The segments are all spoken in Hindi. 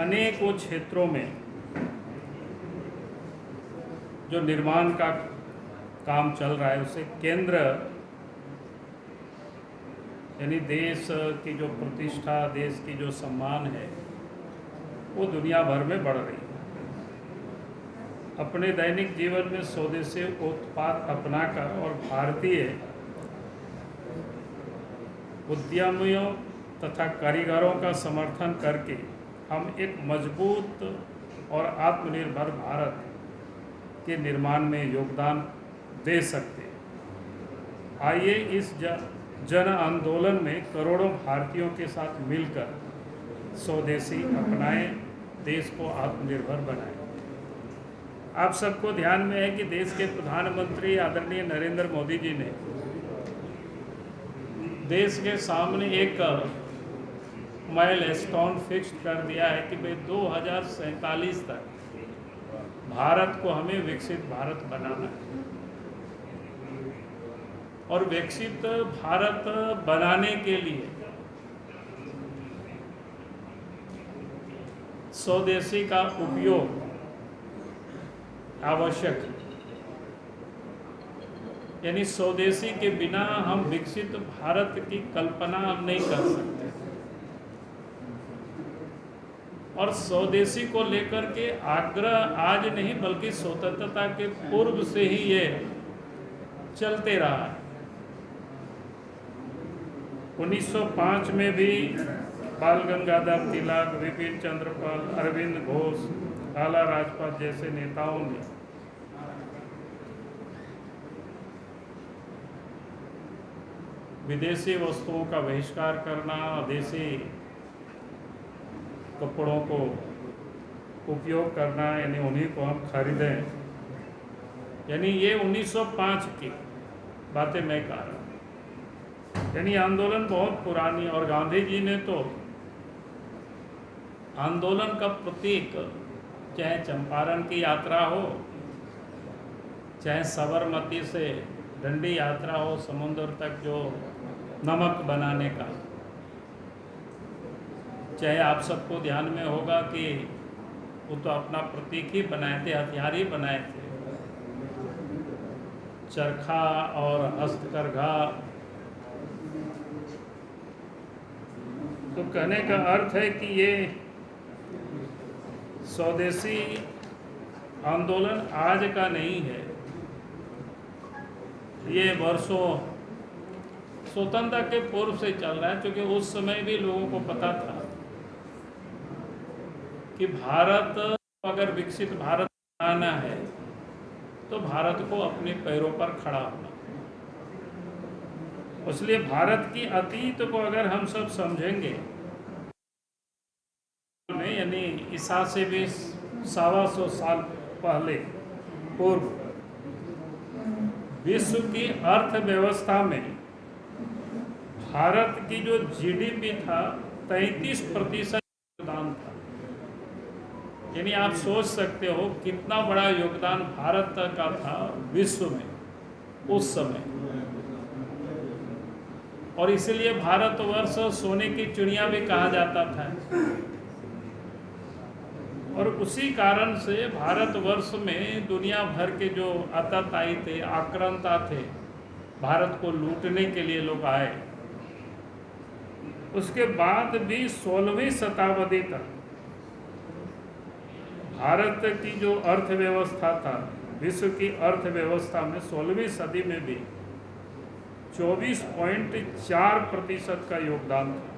अनेकों क्षेत्रों में जो निर्माण का काम चल रहा है उसे केंद्र यानी देश की जो प्रतिष्ठा, देश की जो सम्मान है वो दुनिया भर में बढ़ रही है। अपने दैनिक जीवन में स्वदेशी उत्पाद अपनाकर और भारतीय उद्यमियों तथा कारीगरों का समर्थन करके हम एक मजबूत और आत्मनिर्भर भारत के निर्माण में योगदान दे सकते हैं। आइए इस जन आंदोलन में करोड़ों भारतीयों के साथ मिलकर स्वदेशी अपनाएं, देश को आत्मनिर्भर बनाएं। आप सबको ध्यान में है कि देश के प्रधानमंत्री आदरणीय नरेंद्र मोदी जी ने देश के सामने एक माइलस्टोन फिक्स कर दिया है कि भाई 2047 तक भारत को हमें विकसित भारत बनाना है। और विकसित भारत बनाने के लिए स्वदेशी का उपयोग आवश्यक है। यानी स्वदेशी के बिना हम विकसित भारत की कल्पना हम नहीं कर सकते। और स्वदेशी को लेकर के आग्रह आज नहीं बल्कि स्वतंत्रता के पूर्व से ही ये चलते रहा है। 1905 में भी बाल गंगाधर तिलक, विपिन चंद्र पाल, अरविंद घोष, लाला लाजपत जैसे नेताओं ने विदेशी वस्तुओं का बहिष्कार करना, देशी कपड़ों को उपयोग करना, यानी उन्हीं को हम खरीदें, यानी ये 1905 की बातें मैं कह रहा हूँ। यानी आंदोलन बहुत पुरानी, और गांधी जी ने तो आंदोलन का प्रतीक, चाहे चंपारण की यात्रा हो, चाहे साबरमती से डंडी यात्रा हो, समुद्र तक जो नमक बनाने का, चाहे आप सबको ध्यान में होगा कि वो तो अपना प्रतीक ही बनाए थे, हथियार ही बनाए थे, चरखा और हस्तकरघा। तो कहने का अर्थ है कि ये स्वदेशी आंदोलन आज का नहीं है, ये वर्षों स्वतंत्रता के पूर्व से चल रहा है। क्योंकि उस समय भी लोगों को पता था कि भारत अगर विकसित भारत बनाना है तो भारत को अपने पैरों पर खड़ा होना। इसलिए भारत की अतीत को अगर हम सब समझेंगे, यानी ईसा से भी 125 साल पहले पूर्व विश्व की अर्थव्यवस्था में भारत की जो जीडीपी था 33% योगदान था। यानी आप सोच सकते हो कितना बड़ा योगदान भारत का था विश्व में उस समय। और इसीलिए भारतवर्ष सोने की चिड़िया भी कहा जाता था। और उसी कारण से भारतवर्ष में दुनिया भर के जो आतताई थे, आक्रांता थे, भारत को लूटने के लिए लोग आए। उसके बाद भी 16वीं शताब्दी तक भारत की जो अर्थव्यवस्था था, विश्व की अर्थव्यवस्था में 16वीं सदी में भी 24.4% का योगदान था।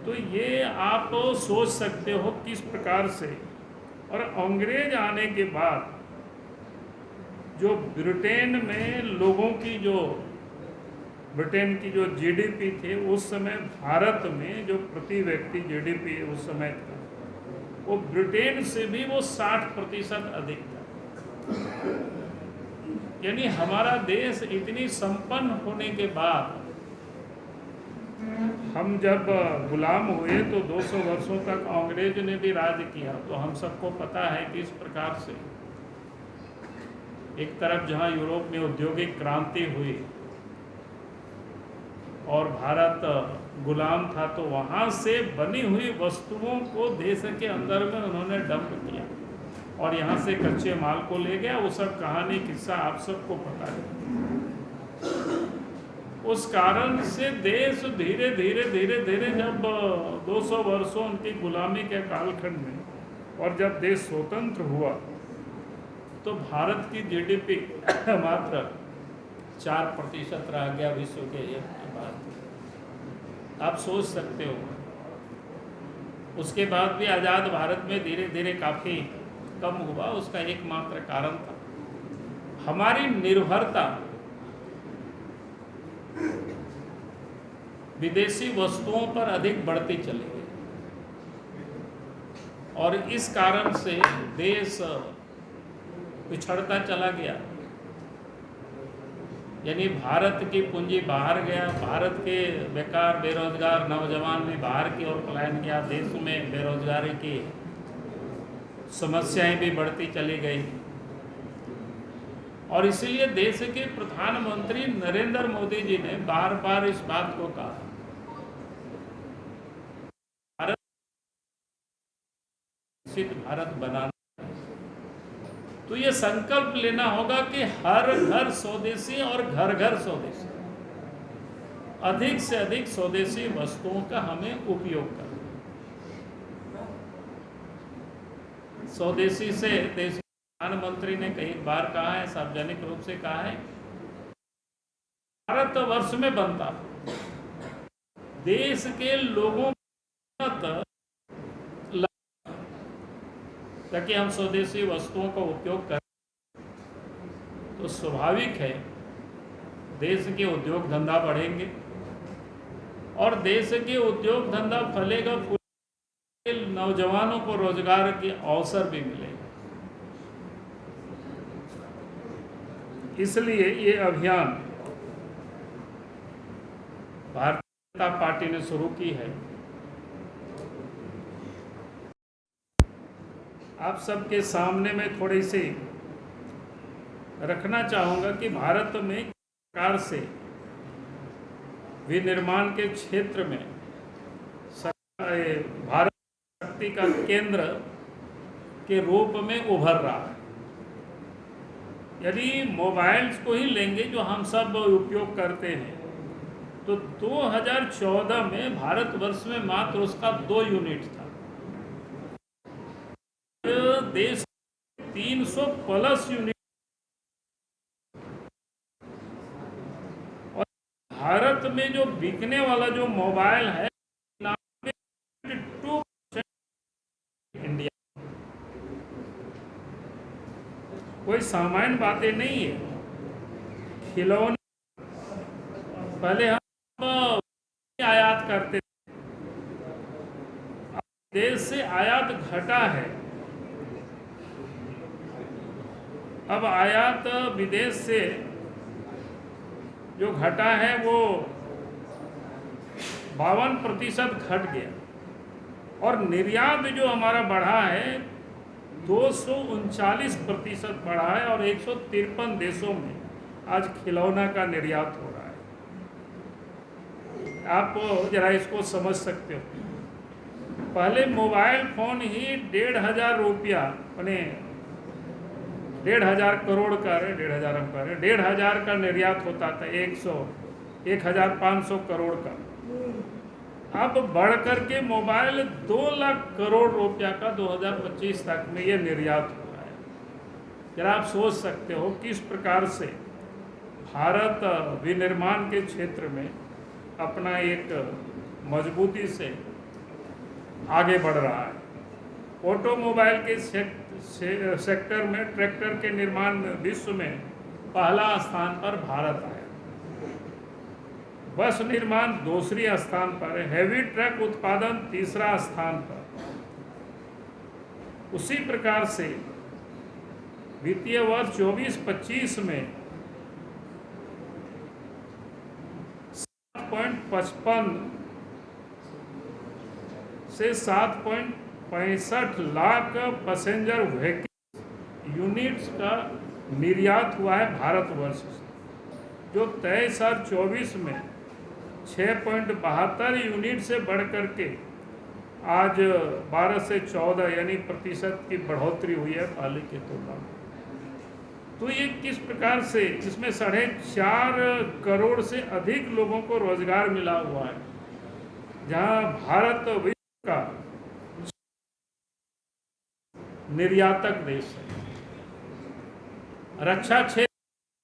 तो ये आप सोच सकते हो किस प्रकार से। और अंग्रेज आने के बाद जो ब्रिटेन में लोगों की जो ब्रिटेन की जो जीडीपी थे, उस समय भारत में जो प्रति व्यक्ति जीडीपी उस समय था वो ब्रिटेन से भी वो 60% अधिक था। यानी हमारा देश इतनी संपन्न होने के बाद हम जब गुलाम हुए तो 200 वर्षों तक अंग्रेज ने भी राज किया। तो हम सबको पता है कि इस प्रकार से एक तरफ जहां यूरोप में औद्योगिक क्रांति हुई और भारत गुलाम था, तो वहाँ से बनी हुई वस्तुओं को देश के अंदर में उन्होंने डंप किया और यहाँ से कच्चे माल को ले गया। वो सब कहानी किस्सा आप सबको पता है। उस कारण से देश धीरे धीरे धीरे धीरे जब 200 वर्षों उनकी गुलामी के कालखंड में और जब देश स्वतंत्र हुआ तो भारत की जीडीपी मात्र 4% रह गया विश्व के एक के बाद। आप सोच सकते हो, उसके बाद भी आज़ाद भारत में धीरे धीरे काफ़ी कम हुआ। उसका एकमात्र कारण था हमारी निर्भरता विदेशी वस्तुओं पर अधिक बढ़ती चली गई और इस कारण से देश पिछड़ता चला गया। यानी भारत की पूंजी बाहर गया, भारत के बेकार बेरोजगार नौजवान भी बाहर की ओर पलायन किया, देश में बेरोजगारी की समस्याएं भी बढ़ती चली गई। और इसीलिए देश के प्रधानमंत्री नरेंद्र मोदी जी ने बार बार इस बात को कहा, भारत विकसित भारत बनाना। तो ये संकल्प लेना होगा कि हर घर स्वदेशी और घर घर स्वदेशी, अधिक से अधिक स्वदेशी वस्तुओं का हमें उपयोग करना। स्वदेशी से देश प्रधानमंत्री ने कई बार कहा है, सार्वजनिक रूप से कहा है, भारत वर्ष में बनता देश के लोगों ताकि हम स्वदेशी वस्तुओं का उपयोग करें तो स्वाभाविक है देश के उद्योग धंधा बढ़ेंगे और देश के उद्योग धंधा फलेगा, नौजवानों को रोजगार के अवसर भी मिलेगा। इसलिए ये अभियान भारतीय जनता पार्टी ने शुरू की है। आप सबके सामने मैं थोड़ी सी रखना चाहूँगा कि भारत में किस प्रकार से विनिर्माण के क्षेत्र में भारत शक्ति का केंद्र के रूप में उभर रहा है। यदि मोबाइल्स को ही लेंगे जो हम सब उपयोग करते हैं, तो 2014 में भारतवर्ष में मात्र उसका 2 यूनिट था। देश 300+ यूनिट और भारत में जो बिकने वाला जो मोबाइल है 92% इंडिया। कोई सामान्य बातें नहीं है। खिलौने पहले हम आयात करते थे, अब देश से आयात घटा है। अब आयात विदेश से जो घटा है वो 52% घट गया और निर्यात जो हमारा बढ़ा है 239% बढ़ा है और 153 देशों में आज खिलौना का निर्यात हो रहा है। आप जरा इसको समझ सकते हो। पहले मोबाइल फोन ही 1,500 रुपया, यानी 1,500 करोड़ का, 1,500 हम कह रहे, 1,500 का निर्यात होता था, 1,500 करोड़ का। अब बढ़ करके मोबाइल 2 लाख करोड़ रुपया का 2025 तक में ये निर्यात हो रहा है। जरा आप सोच सकते हो किस प्रकार से भारत विनिर्माण के क्षेत्र में अपना एक मजबूती से आगे बढ़ रहा है। ऑटोमोबाइल के सेक्टर में ट्रैक्टर के निर्माण विश्व में पहला स्थान पर भारत आया, बस निर्माण दूसरी स्थान पर, हैवी ट्रक उत्पादन तीसरा स्थान पर। उसी प्रकार से वित्तीय वर्ष 24-25 में 7.55 से 7.65 लाख पैसेंजर व्हीकल यूनिट्स का निर्यात हुआ है भारतवर्ष से, जो 23-24 में 6.72 यूनिट से बढ़ कर के आज 12 से 14 यानी प्रतिशत की बढ़ोतरी हुई है पहले की तुलना में। तो ये किस प्रकार से इसमें 4.5 करोड़ से अधिक लोगों को रोजगार मिला हुआ है, जहां भारत विश्व का निर्यातक देश है। रक्षा क्षेत्र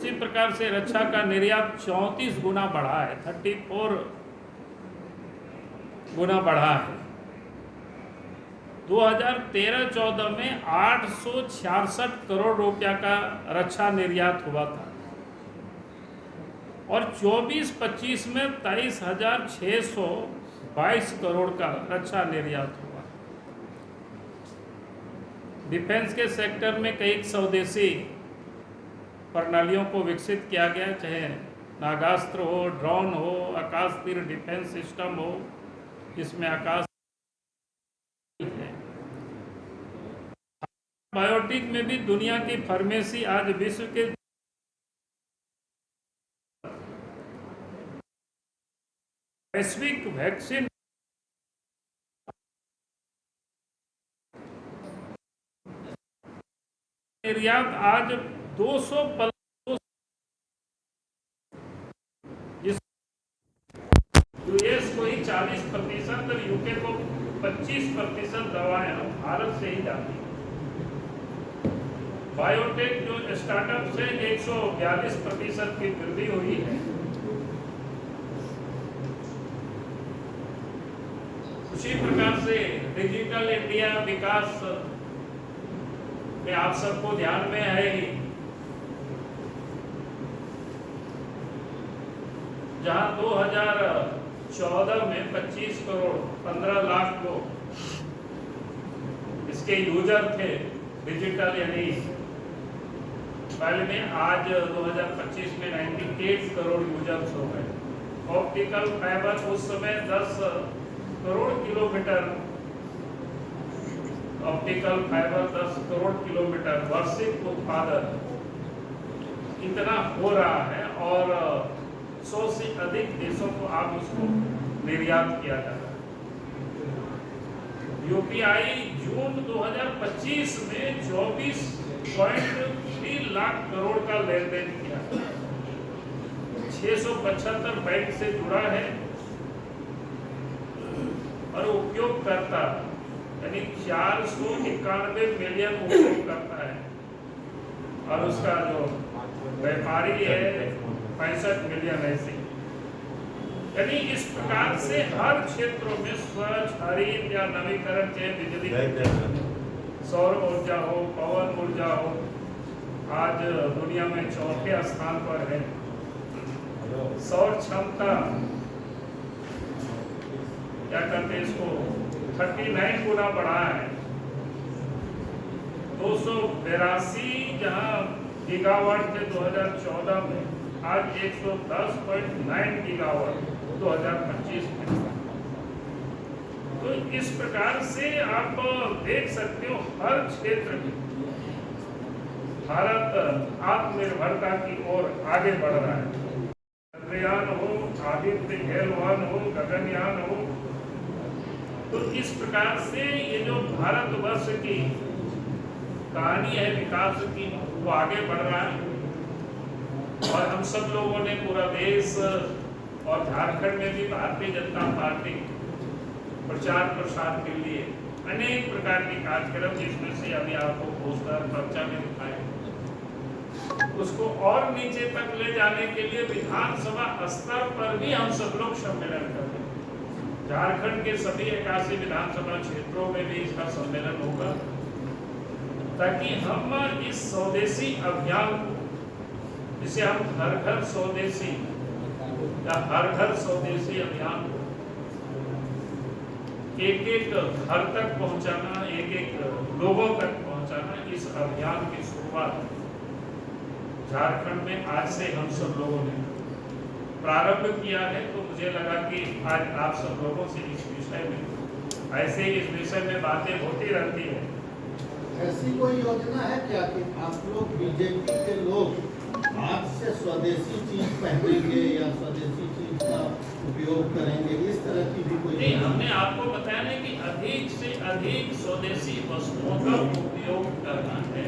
इसी प्रकार से रक्षा का निर्यात 34 गुना बढ़ा है, 34 गुना बढ़ा है। 2013-14 में 866 करोड़ रुपया का रक्षा निर्यात हुआ था और 24-25 में 23,622 करोड़ का रक्षा निर्यात हुआ। डिफेंस के सेक्टर में कई स्वदेशी प्रणालियों को विकसित किया गया, चाहे नागास्त्र हो, ड्रोन हो, आकाश तीर डिफेंस सिस्टम हो, इसमें आकाश है। बायोटिक में भी दुनिया की फार्मेसी आज विश्व के वैश्विक वैक्सीन निर्यात आज 200 यूएस को ही 40% और यूके को 25% दवाएं भारत से ही जाती है। बायोटेक जो स्टार्टअप से 142% की वृद्धि हुई है। उसी प्रकार से डिजिटल इंडिया विकास में आप सबको ध्यान में है ही, जहां 2014 में 25 करोड़ 15 लाख लोग इसके यूजर थे डिजिटल यानी पहले में, आज 2025 में 98 करोड़ यूजर्स हो गए। ऑप्टिकल फाइबर उस समय 10 crore kilometre, optical fibre 10 crore kilometre वार्षिक उत्पादन इतना हो रहा है और 100 से अधिक देशों को आप उसको निर्यात किया जा रहा है। यूपीआई जून 2025 में 24.3 लाख करोड़ का लेन देन किया, 675 बैंक से जुड़ा है और उपयोगकर्ता यानी 491 मिलियन उपयोग करता है और उसका जो व्यापारी है 65 मिलियन ऐसे। यानी इस प्रकार से हर क्षेत्रों में स्वच्छ, हरित या नवीकरण के बिजली, सौर ऊर्जा हो, पवन ऊर्जा हो, आज दुनिया में 4थे स्थान पर है। सौर क्षमता क्या करते हैं, इसको 39 गुना बढ़ा है, 282 जहां गीगावाट थे 2014 में, आज 110.9 गीगावाट 2025 में। तो इस प्रकार से आप देख सकते हो हर क्षेत्र में भारत आत्मनिर्भरता की ओर आगे बढ़ रहा है। चंद्रयान हो, आदित्य एल1 हो, गगनयान हो, तो इस प्रकार से ये जो भारतवर्ष की कहानी है विकास की, वो आगे बढ़ रहा है। और हम सब लोगों ने पूरा देश और झारखंड में भी भारतीय जनता पार्टी प्रचार प्रसार के लिए अनेक प्रकार के कार्यक्रम, जिसमें से अभी आपको पोस्टर पर्चा में दिखाए, उसको और नीचे तक ले जाने के लिए विधानसभा स्तर पर भी हम सब लोग सम्मेलन कर रहे हैं। झारखंड के सभी 81 विधानसभा क्षेत्रों में भी इसका सम्मेलन होगा, ताकि हम इस स्वदेशी अभियान को, जिसे हम हर घर स्वदेशी या हर घर स्वदेशी अभियान को एक एक घर तक पहुंचाना, एक एक लोगों तक पहुंचाना, इस अभियान की शुरुआत झारखंड में आज से हम सब लोगों ने प्रारंभ किया है। तो मुझे लगा कि आज आप सब लोगों से इस विषय में, ऐसे ही इस विषय में बातें होती रहती है। ऐसी कोई योजना है क्या कि आप लोग बीजेपी के लोग आज से स्वदेशी चीज पहनेंगे या स्वदेशी चीज का उपयोग करेंगे, इस तरह की भी कोई नहीं, हमने आपको बताया ना कि अधिक से अधिक स्वदेशी वस्तुओं का उपयोग करना है।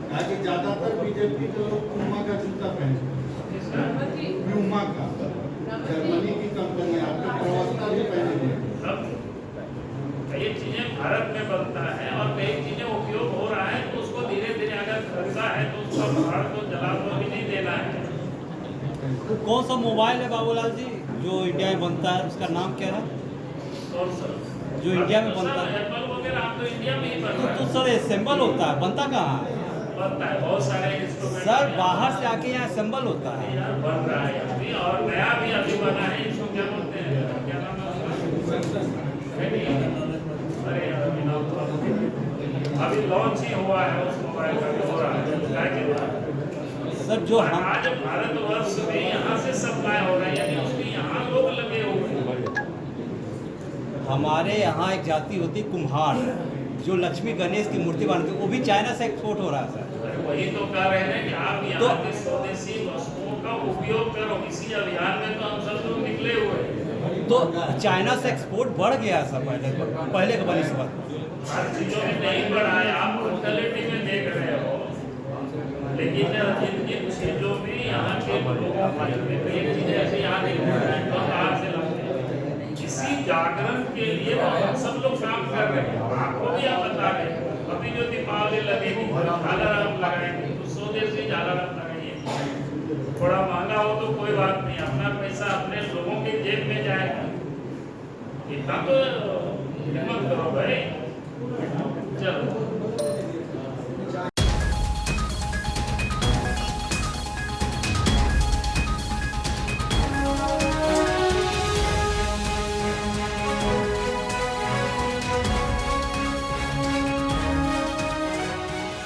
ताकि ज्यादातर बीजेपी के लोग प्यूमा का जूता पहनते हैं, प्यूमा का, जर्मनी की कंपनी, आपके प्रवक्ता भी पहनेंगे। अब कई चीजें भारत में बनता है और कई चीजें उपयोग हो रहा है, तो उसको धीरे धीरे अगर खरीदा है तो उसका पहाड़ को जला तो भी नहीं देना है। तो कौन सा मोबाइल है बाबूलाल जी जो इंडिया में बनता है, उसका नाम क्या है? और सर जो इंडिया में बनता है एप्पल वगैरह आप तो इंडिया में ही बन रहा तो है, सर असेंबल होता है, बनता कहाँ है? बनता है बहुत सारे इंस्ट्रूमेंट सर बाहर से आके यहाँ असेंबल होता है। यार बन रहा है अभी, और नया भी अभी बना है, इसको क्या बोलते हैं, क्या नाम है उसका? अरे यार अभी नाम तो अभी लॉन्च ही हुआ है उस मोबाइल का, भी हो रहा है क्या कहते सर जो हैं। हम आज भारतवर्ष में यहाँ से सप्लाई हो रहा है, यानी उसमें यहाँ लोग लगे हुए हैं। हमारे यहाँ एक जाति होती है कुम्हार, जो लक्ष्मी गणेश की मूर्ति बनाते हैं, वो भी चाइना से एक्सपोर्ट हो रहा है सर। वही तो कह रहे हैं कि आप यहाँ के स्वदेशी वस्तुओं का उपयोग करो, इसी अभियान में तो हम सब लोग निकले हुए हैं। तो चाइना से एक्सपोर्ट बढ़ गया है सर, पहले के बनिस्बत। हर चीजों में नहीं बढ़ा है, आप टोटलिटी में देख रहे हो, लेकिन जिन चीजों में यहाँ के लोगों को एक चीज ऐसे यहाँ नहीं हो रहा है तो बाहर से लाते हैं। इसी जागरण के लिए हम सब लोग काम कर रहे हैं। आपको भी आप बता रहे हैं, अभी जो दीपावली लगेगी झालर हम लगाएंगे, तो स्वदेशी झालर हम लगाइए। थोड़ा महंगा हो तो कोई बात नहीं, अपना पैसा अपने लोगों के जेब में जाएगा। इतना तो हिम्मत करो भाई, चलो।